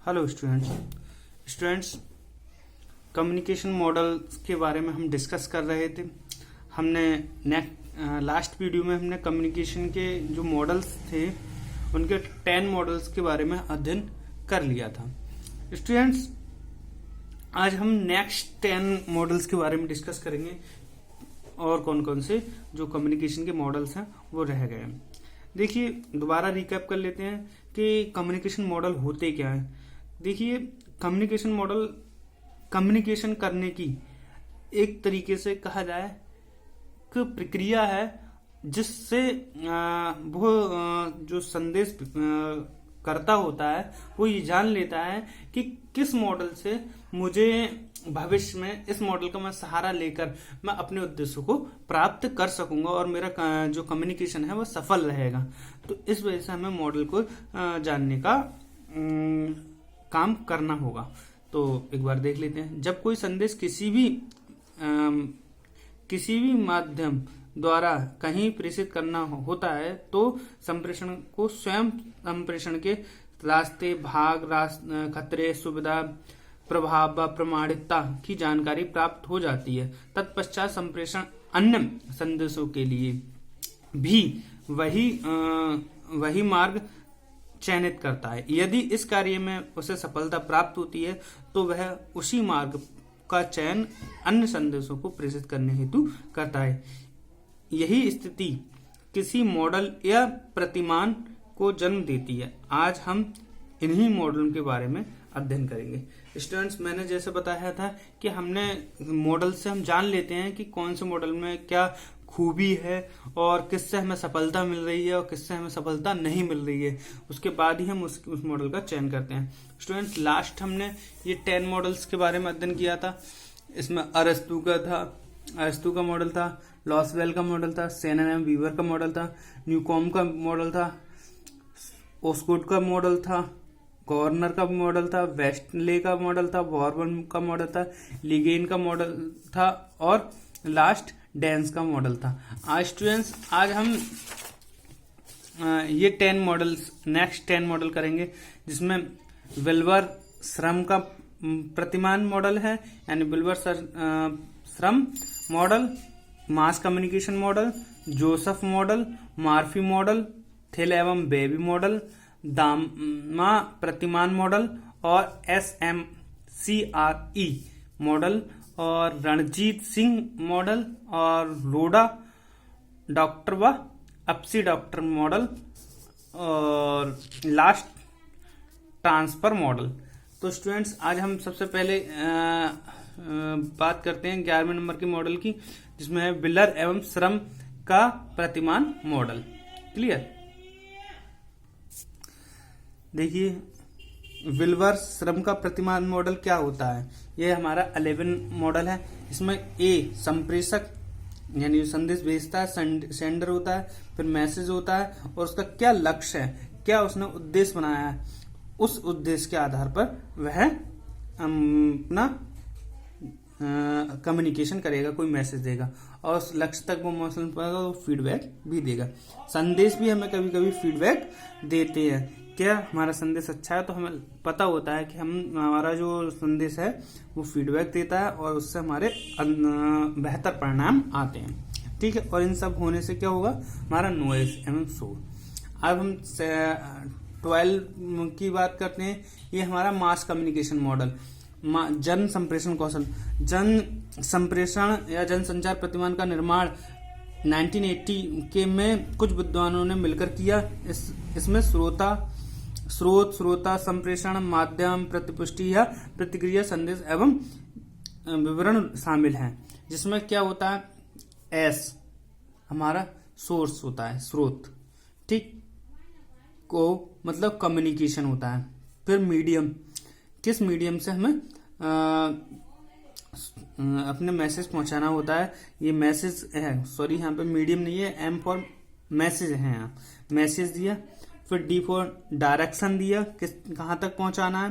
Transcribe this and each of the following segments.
Hello students communication models के बारे में हम डिस्कस कर रहे थे। हमने लास्ट वीडियो में हमने कम्युनिकेशन के जो मॉडल्स थे उनके 10 मॉडल्स के बारे में अध्ययन कर लिया था। स्टूडेंट्स आज हम नेक्स्ट 10 मॉडल्स के बारे में डिस्कस करेंगे और कौन कौन से जो कम्युनिकेशन के मॉडल्स हैं वो रह गए हैं। देखिए दोबारा रिकैप कर लेते हैं कि कम्युनिकेशन मॉडल होते क्या हैं। देखिए कम्युनिकेशन मॉडल कम्युनिकेशन करने की एक तरीके से कहा जाए कि प्रक्रिया है जिससे वो जो संदेश करता होता है वो ये जान लेता है कि किस मॉडल से मुझे भविष्य में इस मॉडल का मैं सहारा लेकर मैं अपने उद्देश्यों को प्राप्त कर सकूंगा और मेरा जो कम्युनिकेशन है वो सफल रहेगा। तो इस वजह से हमें मॉडल को जानने का काम करना होगा। तो एक बार देख लेते हैं। जब कोई संदेश किसी भी माध्यम द्वारा कहीं प्रेषित करना होता है तो संप्रेषण को स्वयं संप्रेषण के रास्ते, भाग, खतरे, सुविधा, प्रभाव व प्रमाणिकता की जानकारी प्राप्त हो जाती है। तत्पश्चात संप्रेषण अन्य संदेशों के लिए भी वही मार्ग चयनित करता है। यदि इस कार्य में उसे सफलता प्राप्त होती है तो वह उसी मार्ग का चयन अन्य संदेशों को प्रेषित करने हेतु करता है। यही स्थिति किसी मॉडल या प्रतिमान को जन्म देती है। आज हम इन्हीं मॉडलों के बारे में अध्ययन करेंगे। स्टूडेंट्स मैंने जैसे बताया था कि हमने मॉडल से हम जान लेते हैं कि कौन से मॉडल में क्या खूबी है और किससे हमें सफलता मिल रही है और किससे हमें सफलता नहीं मिल रही है। उसके बाद ही हम उस मॉडल का चयन करते हैं। स्टूडेंट्स लास्ट हमने ये 10 मॉडल्स के बारे में अध्ययन किया था। इसमें अरस्तु का मॉडल था, लॉसवेल का मॉडल था, सेनन एंड वीवर का मॉडल था, न्यूकॉम का मॉडल था, ओस्गुड का मॉडल था, गवर्नर का मॉडल था, वेस्टले का मॉडल था, वॉर्बन का मॉडल था, लिगेन का मॉडल था और लास्ट डेंस का मॉडल था। आज स्टूडेंट्स आज हम ये 10 मॉडल्स नेक्स्ट 10 मॉडल करेंगे जिसमें विल्बर श्रम का प्रतिमान मॉडल है, यानी Wilbur Schramm model, mass communication model, Joseph model, Murphy model, थिल एवं बेबी मॉडल, दामा प्रतिमान मॉडल और SMCRE मॉडल और रणजीत सिंह मॉडल और रोडा डॉक्टर व अपसी डॉक्टर मॉडल और लास्ट ट्रांसफर मॉडल। तो स्टूडेंट्स आज हम सबसे पहले बात करते हैं 11वें नंबर के मॉडल की, जिसमें है विलर एवं श्रम का प्रतिमान मॉडल। क्लियर। देखिए विल्बर श्रम का प्रतिमान मॉडल क्या होता है। ये हमारा 11 मॉडल है। इसमें ए संप्रेषक यानी संदेश भेजता है, सेंडर होता है, फिर मैसेज होता है और उसका क्या लक्ष्य है, क्या उसने उद्देश्य बनाया है, उस उद्देश्य के आधार पर वह अपना कम्युनिकेशन करेगा, कोई मैसेज देगा और उस लक्ष्य तक वो पहुंचने पाएगा तो फीडबैक भी देगा। संदेश भी हमें कभी कभी फीडबैक देते हैं। क्या हमारा संदेश अच्छा है तो हमें पता होता है कि हमारा जो संदेश है वो फीडबैक देता है और उससे हमारे बेहतर परिणाम आते हैं। ठीक है। और इन सब होने से क्या होगा, हमारा नॉइज एवं शोर। अब हम 12 की बात करते हैं। ये हमारा मास कम्युनिकेशन मॉडल, जन संप्रेषण कौशल। जन संप्रेषण या जन संचार प्रतिमान का निर्माण 1980 के में कुछ विद्वानों ने मिलकर किया। इसमें श्रोता संप्रेषण, माध्यम, प्रतिपुष्टि या प्रतिक्रिया, संदेश एवं विवरण शामिल हैं। जिसमें क्या होता है, एस हमारा सोर्स होता है, स्रोत, ठीक, को मतलब कम्युनिकेशन होता है। फिर मीडियम, किस मीडियम से हमें अपने मैसेज पहुंचाना होता है। ये मैसेज है, सॉरी यहाँ पे मीडियम नहीं है, एम फॉर मैसेज है, यहाँ मैसेज दिया। फिर डी फॉर डायरेक्शन दिया, कहाँ तक पहुंचाना है।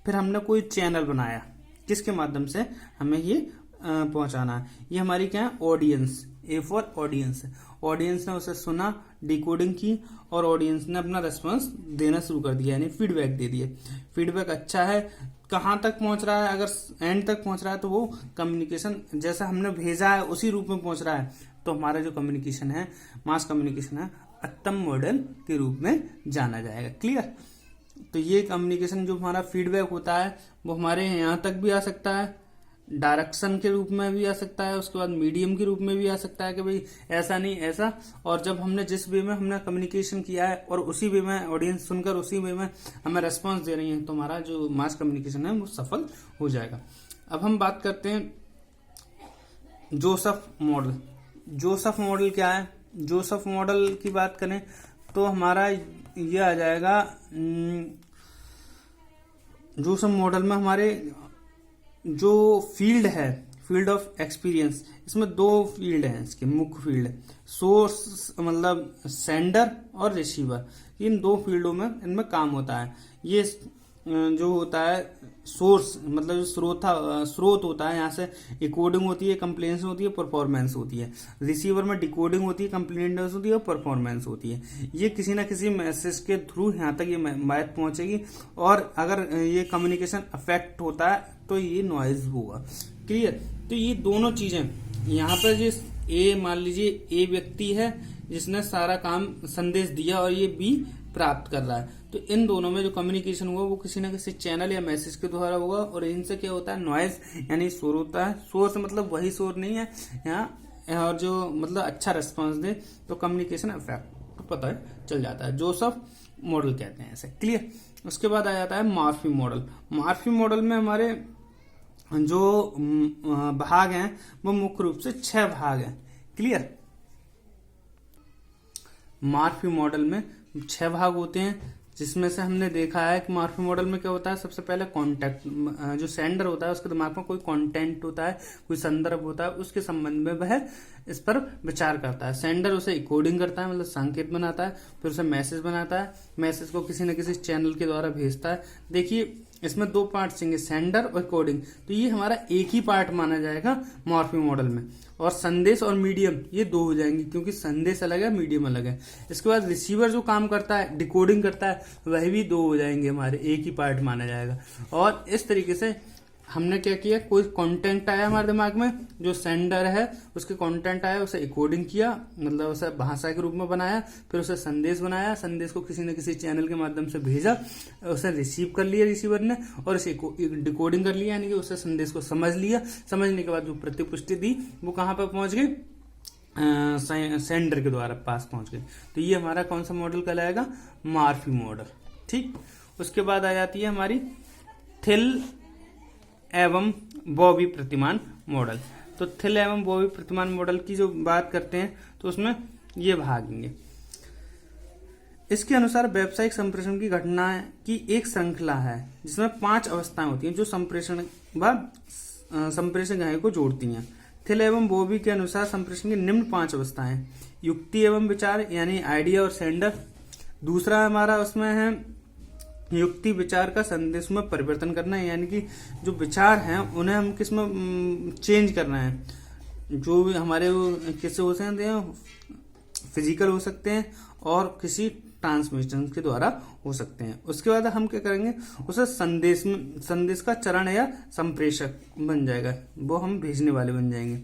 फिर हमने कोई चैनल बनाया किसके माध्यम से हमें ये पहुंचाना है। ये हमारी क्या है, ऑडियंस, ए फॉर ऑडियंस है। ऑडियंस ने उसे सुना, डिकोडिंग की और ऑडियंस ने अपना रेस्पॉन्स देना शुरू कर दिया, यानी फीडबैक दे दिए। फीडबैक अच्छा है, कहाँ तक पहुंच रहा है, अगर एंड तक पहुंच रहा है तो वो कम्युनिकेशन जैसा हमने भेजा है उसी रूप में पहुंच रहा है, तो हमारा जो कम्युनिकेशन है, मास कम्युनिकेशन है, उत्तम मॉडल के रूप में जाना जाएगा। क्लियर। तो ये कम्युनिकेशन जो हमारा फीडबैक होता है वो हमारे यहाँ तक भी आ सकता है, डायरेक्शन के रूप में भी आ सकता है, उसके बाद मीडियम के रूप में भी आ सकता है कि भाई ऐसा नहीं ऐसा। और जब हमने जिस वे में हमने कम्युनिकेशन किया है और उसी वे में ऑडियंस सुनकर उसी वे में हमें रेस्पॉन्स दे रही है, तो हमारा जो मास कम्युनिकेशन है वो सफल हो जाएगा। अब हम बात करते हैं जोसेफ मॉडल। जोसेफ मॉडल क्या है? जोसेफ मॉडल की बात करें तो हमारा ये आ जाएगा, जोसेफ मॉडल में हमारे जो फील्ड है, फील्ड ऑफ एक्सपीरियंस, इसमें 2 फील्ड हैं, इसके मुख्य फील्ड है, सोर्स मतलब सेंडर और रिसीवर। इन 2 फील्डों में इनमें काम होता है। ये जो होता है सोर्स मतलब जो स्रोत होता है, यहाँ से डिकोडिंग होती है, कंप्लेंस होती है, परफॉर्मेंस होती है। रिसीवर में डिकोडिंग होती है, कंप्लेंस होती है और परफॉर्मेंस होती है। ये किसी ना किसी मैसेज के थ्रू यहाँ तक ये बात पहुंचेगी, और अगर ये कम्युनिकेशन अफेक्ट होता है तो ये नॉइज होगा। क्लियर। तो ये दोनों चीजें यहाँ पर जिस ए, मान लीजिए ए व्यक्ति है जिसने सारा काम संदेश दिया और ये बी प्राप्त कर रहा है, तो इन दोनों में जो कम्युनिकेशन हुआ वो किसी न किसी चैनल या मैसेज के द्वारा होगा, और इनसे क्या होता है, नॉइज यानी शोर होता है। शोर से मतलब वही शोर नहीं है यहाँ, और जो मतलब अच्छा रेस्पॉन्स दे तो कम्युनिकेशन इफेक्ट तो पता है चल जाता है। जोसेफ मॉडल कहते हैं ऐसे। क्लियर। उसके बाद आ जाता है मॉर्फी मॉडल। मॉर्फी मॉडल में हमारे जो भाग हैं वो मुख्य रूप से 6 भाग हैं। क्लियर। मॉर्फी मॉडल में 6 भाग होते हैं, जिसमें से हमने देखा है कि मॉर्फी मॉडल में क्या होता है, सबसे पहले कॉन्टेक्ट, जो सेंडर होता है उसके दिमाग में कोई कंटेंट होता है, कोई संदर्भ होता है, उसके संबंध में वह इस पर विचार करता है। सेंडर उसे कोडिंग करता है, मतलब संकेत बनाता है, फिर उसे मैसेज बनाता है, मैसेज को किसी न किसी चैनल के द्वारा भेजता है। देखिए इसमें 2 पार्ट चाहिए, सेंडर और कोडिंग, तो ये हमारा एक ही पार्ट माना जाएगा मॉर्फी मॉडल में। और संदेश और मीडियम ये 2 हो जाएंगे, क्योंकि संदेश अलग है, मीडियम अलग है। इसके बाद रिसीवर जो काम करता है, डिकोडिंग करता है, वह भी 2 हो जाएंगे, हमारे एक ही पार्ट माना जाएगा। और इस तरीके से हमने क्या किया, कोई कंटेंट आया हमारे दिमाग में, जो सेंडर है उसके कंटेंट आया, उसे कोडिंग किया, मतलब उसे भाषा के रूप में बनाया, फिर उसे संदेश बनाया, संदेश को किसी न किसी चैनल के माध्यम से भेजा, उसे रिसीव कर लिया रिसीवर ने, और इसे डिकोडिंग कर लिया, यानी कि उसे संदेश को समझ लिया। समझने के बाद जो प्रतिपुष्टि दी वो कहाँ पर पहुंच गई, सेंडर के द्वारा पास पहुंच गई। तो ये हमारा कौन सा मॉडल कहलाएगा, मॉर्फी मॉडल। ठीक। उसके बाद आ जाती है हमारी थिल एवं बॉबी प्रतिमान मॉडल। तो थिल एवं बॉबी प्रतिमान मॉडल की जो बात करते हैं तो उसमें ये भागेंगे। इसके अनुसार व्यावसायिक संप्रेषण की घटना की एक श्रृंखला है, जिसमें 5 अवस्थाएं होती हैं जो संप्रेषण व संप्रेषण को जोड़ती हैं। थिल एवं बॉबी के अनुसार संप्रेषण की निम्न 5 अवस्थाएं: युक्ति एवं विचार यानी आइडिया और सेंडर। दूसरा हमारा उसमें है युक्ति विचार का संदेश में परिवर्तन करना है, यानी कि जो विचार हैं उन्हें हम किस में चेंज करना है। जो भी हमारे वो किससे हो सकते हैं, फिजिकल हो सकते हैं और किसी ट्रांसमिशन के द्वारा हो सकते हैं। उसके बाद हम क्या करेंगे, उसे संदेश का चरण या संप्रेषक बन जाएगा, वो हम भेजने वाले बन जाएंगे।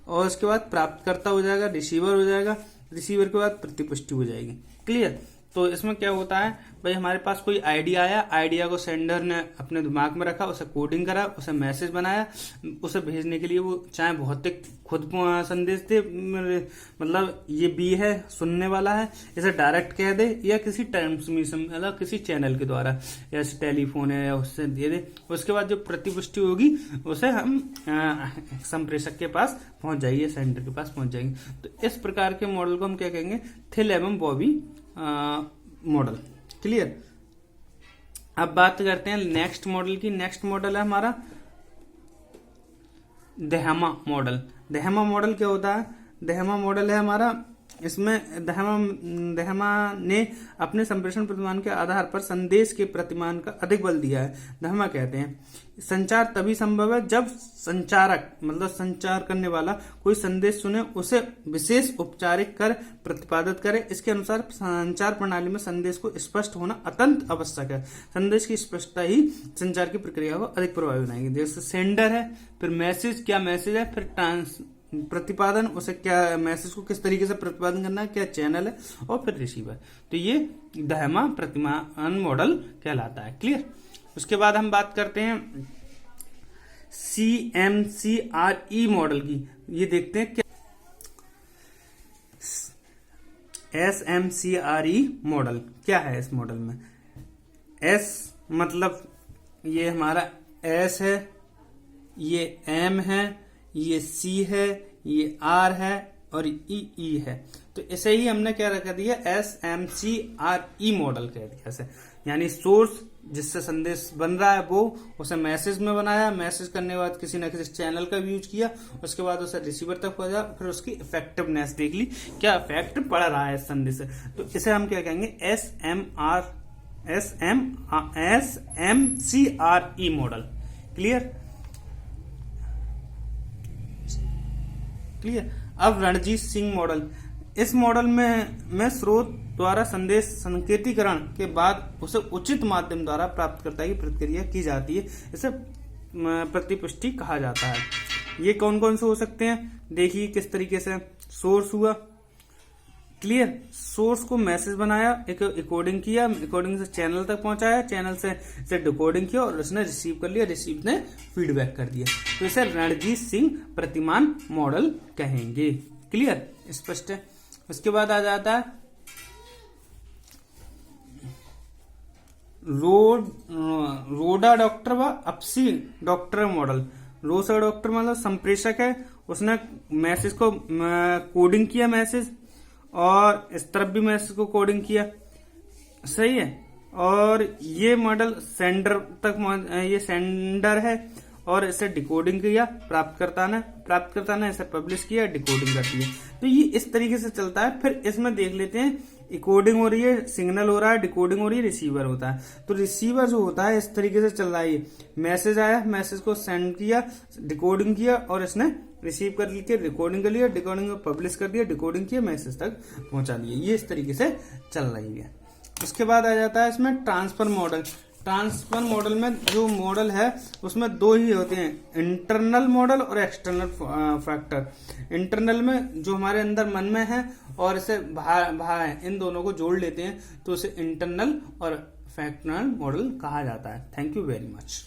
और उसके बाद प्राप्तकर्ता हो जाएगा, रिसीवर हो जाएगा, रिसीवर के बाद प्रतिपुष्टि हो जाएगी। क्लियर। तो इसमें क्या होता है भाई, हमारे पास कोई आइडिया आया, आइडिया को सेंडर ने अपने दिमाग में रखा, उसे कोडिंग करा, उसे मैसेज बनाया, उसे भेजने के लिए वो चाहे भौतिक खुद संदेश दे, मतलब ये बी है सुनने वाला है, इसे डायरेक्ट कह दे, या किसी ट्रांसमिशन मतलब किसी चैनल के द्वारा, जैसे टेलीफोन है, या उससे दे दे। उसके बाद जो प्रतिपुष्टि होगी उसे हम संप्रेषक के पास पहुंच जाएगी, सेंडर के पास पहुंच जाएंगे। तो इस प्रकार के मॉडल को हम क्या कहेंगे, थिल एवं बॉबी मॉडल। क्लियर। अब बात करते हैं नेक्स्ट मॉडल की। नेक्स्ट मॉडल है हमारा देहमा मॉडल। देहमा मॉडल क्या होता है, देहमा मॉडल है हमारा इसमें दहमा ने अपने संप्रेषण प्रतिमान के आधार पर संदेश के प्रतिमान का अधिक बल दिया है। दहमा कहते हैं संचार तभी संभव है जब संचारक मतलब संचार करने वाला कोई संदेश सुने, उसे विशेष उपचारिक कर प्रतिपादित करे। इसके अनुसार संचार प्रणाली में संदेश को स्पष्ट होना अत्यंत आवश्यक है। संदेश की स्पष्टता ही संचार की प्रक्रिया को अधिक प्रभावी बनाएगी। जैसे सेंडर है, फिर मैसेज, क्या मैसेज है, फिर प्रतिपादन, उसे क्या मैसेज को किस तरीके से प्रतिपादन करना है, क्या चैनल है, और फिर रिसीवर। तो ये दहमा प्रतिमान मॉडल कहलाता है। क्लियर। उसके बाद हम बात करते हैं CMCRE मॉडल की। ये देखते हैं क्या SMCRE मॉडल क्या है। इस मॉडल में S मतलब ये हमारा S है, ये M है, ये C है, ये R है और E है। तो इसे ही हमने क्या रखा दिया, SMCRE मॉडल कह दिया इसे। यानी सोर्स जिससे संदेश बन रहा है वो उसे मैसेज में बनाया, मैसेज करने के बाद किसी न किसी चैनल का भी यूज किया, उसके बाद उसे रिसीवर तक पहुंचा, फिर उसकी इफेक्टिवनेस देख ली, क्या इफेक्ट पड़ रहा है संदेश से। तो इसे हम क्या कहेंगे, SMCRE मॉडल। क्लियर। अब रणजीत सिंह मॉडल। इस मॉडल में स्रोत द्वारा संदेश संकेतीकरण के बाद उसे उचित माध्यम द्वारा प्राप्तकर्ता की प्रतिक्रिया की जाती है। इसे प्रतिपुष्टि कहा जाता है। ये कौन कौन से हो सकते हैं, देखिए किस तरीके से। सोर्स हुआ, क्लियर, सोर्स को मैसेज बनाया, एक रिकॉर्डिंग किया, रिकॉर्डिंग से चैनल तक पहुंचाया, चैनल से डिकोडिंग किया और उसने रिसीव कर लिया, रिसीव ने फीडबैक कर दिया। तो इसे रणजीत सिंह प्रतिमान मॉडल कहेंगे। क्लियर, स्पष्ट है। उसके बाद आ जाता है रोडा डॉक्टर व अपसी डॉक्टर मॉडल। रोडा डॉक्टर मतलब संप्रेषक है, उसने मैसेज को कोडिंग किया मैसेज, और इस तरफ भी मैसेज को कोडिंग किया, सही है। और ये मॉडल सेंडर तक, ये सेंडर है और इसे डिकोडिंग किया प्राप्तकर्ता ने इसे पब्लिश किया, डिकोडिंग कर दिया। तो ये इस तरीके से चलता है। फिर इसमें देख लेते हैं, डिकोडिंग हो रही है, सिग्नल हो रहा है, डिकोडिंग हो रही है, रिसीवर होता है। तो रिसीवर जो होता है इस तरीके से चल रहा है, मैसेज आया, मैसेज को सेंड किया, डिकोडिंग किया और इसने रिसीव कर लिया, रिकॉर्डिंग कर लिया, डिकोडिंग को पब्लिश कर दिया, डिकोडिंग किया, मैसेज तक पहुंचा दिया। ये इस तरीके से चल रही है। उसके बाद आ जाता है इसमें ट्रांसफर मॉडल। ट्रांसफर मॉडल में जो मॉडल है उसमें दो ही होते हैं, इंटरनल मॉडल और एक्सटर्नल फैक्टर। इंटरनल में जो हमारे अंदर मन में है और इसे बाहर है, इन दोनों को जोड़ लेते हैं तो उसे इंटरनल और फैक्टरल मॉडल कहा जाता है। Thank you very much.